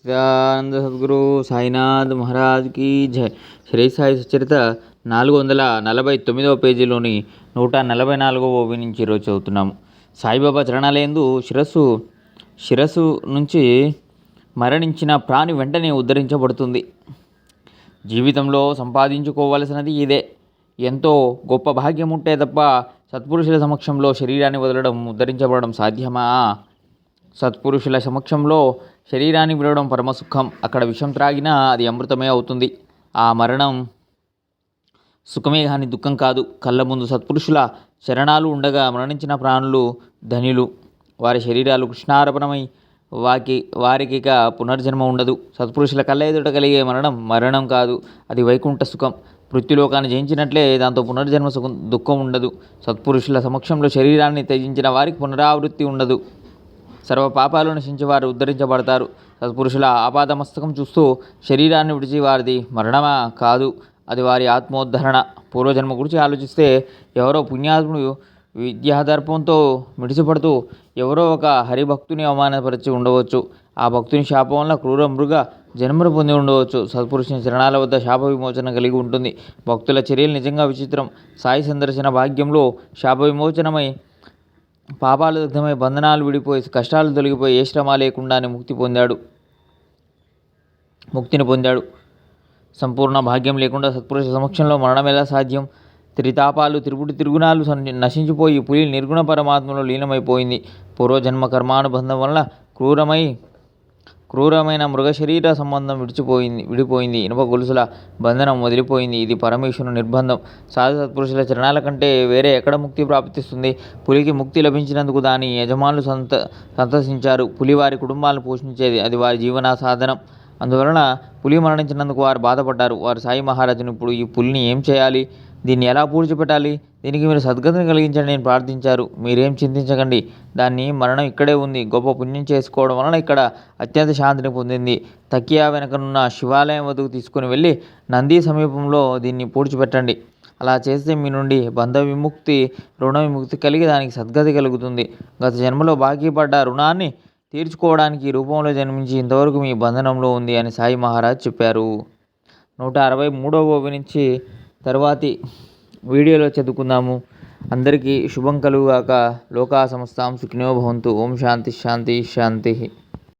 సచిదానంద సద్గురు సాయినాథ్ మహారాజ్ కి జై. శ్రీ సాయి సచరిత 449వ పేజీలోని 144వ ఓవి నుంచి ఈరోజు చదువుతున్నాము. సాయిబాబా చరణాలయందు శిరస్సు నుంచి మరణించిన ప్రాణి వెంటనే ఉద్ధరించబడుతుంది. జీవితంలో సంపాదించుకోవలసినది ఇదే. ఎంతో గొప్ప భాగ్యం ఉంటే తప్ప సత్పురుషుల సమక్షంలో శరీరాన్ని వదలడం, ఉద్ధరించబడడం సాధ్యమా? సత్పురుషుల సమక్షంలో శరీరాన్ని విడవడం పరమసుఖం. అక్కడ విషం త్రాగినా అది అమృతమే అవుతుంది. ఆ మరణం సుఖమే కానీ దుఃఖం కాదు. కళ్ళ ముందు సత్పురుషుల చరణాలు ఉండగా మరణించిన ప్రాణులు ధన్యులు. వారి శరీరాలు కృష్ణార్పణమై వారికి ఇక పునర్జన్మ ఉండదు. సత్పురుషుల కళ్ళ ఎదుట కలిగే మరణం కాదు, అది వైకుంఠ సుఖం. మృత్యులోకాన్ని జయించినట్లే దాంతో పునర్జన్మ సుఖం, దుఃఖం ఉండదు. సత్పురుషుల సమక్షంలో శరీరాన్ని త్యజించిన వారికి పునరావృత్తి ఉండదు. సర్వ పాపాలు నశించి వారు ఉద్ధరించబడతారు. సత్పురుషుల ఆపాదమస్తకం చూస్తూ శరీరాన్ని విడిచి వారిది మరణమా? కాదు, అది వారి ఆత్మోద్ధరణ. పూర్వజన్మ గురించి ఆలోచిస్తే ఎవరో పుణ్యాత్ముడు విద్యాదర్పంతో మిడిసిపడుతూ ఎవరో ఒక హరిభక్తుని అవమానపరిచి ఉండవచ్చు. ఆ భక్తుని శాపం వల్ల క్రూర మృగ జన్మను పొంది ఉండవచ్చు. సత్పురుషుని చరణాల వద్ద శాప విమోచన కలిగి ఉంటుంది. భక్తుల చర్యలు నిజంగా విచిత్రం. సాయి సందర్శన భాగ్యంలో శాప విమోచనమై, పాపాలు దగ్ధమై, బంధనాలు విడిపోయి, కష్టాలు తొలగిపోయి, ఏ శ్రమ లేకుండానే ముక్తిని పొందాడు. సంపూర్ణ భాగ్యం లేకుండా సత్పురుష సమక్షంలో మరణం ఎలా సాధ్యం? త్రితాపాలు, త్రిగుణాలు నశించిపోయి పులి నిర్గుణ పరమాత్మలో లీనమైపోయింది. పూర్వజన్మ కర్మానుబంధం వల్ల క్రూరమైన మృగశరీర సంబంధం విడిపోయింది. ఇనుప గొలుసుల బంధనం వదిలిపోయింది. ఇది పరమేశ్వరుని నిర్బంధం. సాధు సత్పురుషుల చరణాల కంటే వేరే ఎక్కడ ముక్తి ప్రాప్తిస్తుంది? పులికి ముక్తి లభించినందుకు దాని యజమానులు సంతసించారు. పులి వారి కుటుంబాలను పోషించేది, అది వారి జీవన సాధనం. అందువలన పులి మరణించినందుకు వారు బాధపడ్డారు. వారు సాయి మహారాజును ఇప్పుడు ఈ పులిని ఏం చేయాలి, దీన్ని ఎలా పూడ్చిపెట్టాలి, దీనికి మీరు సద్గతిని కలిగించండి నేను ప్రార్థించారు. మీరేం చింతించకండి, దాన్ని మరణం ఇక్కడే ఉంది. గొప్ప పుణ్యం చేసుకోవడం వలన ఇక్కడ అత్యంత శాంతిని పొందింది. తకియా వెనకనున్న శివాలయం వద్దకు తీసుకుని వెళ్ళి నంది సమీపంలో దీన్ని పూడ్చిపెట్టండి. అలా చేస్తే మీ నుండి బంధ విముక్తి, రుణ విముక్తి కలిగి దానికి సద్గతి కలుగుతుంది. గత జన్మలో బాకీ పడ్డ రుణాన్ని తీర్చుకోవడానికి ఈ రూపంలో జన్మించి ఇంతవరకు మీ బంధనంలో ఉంది అని సాయి మహారాజ్ చెప్పారు. 163వ ఓవి నుంచి తర్వాతి వీడియోలో చదువుకుందాము. అందరికీ శుభం కలుగుగాక. లోకా సమస్తాం సుఖినో భవంతు. ఓం శాంతి శాంతి శాంతి.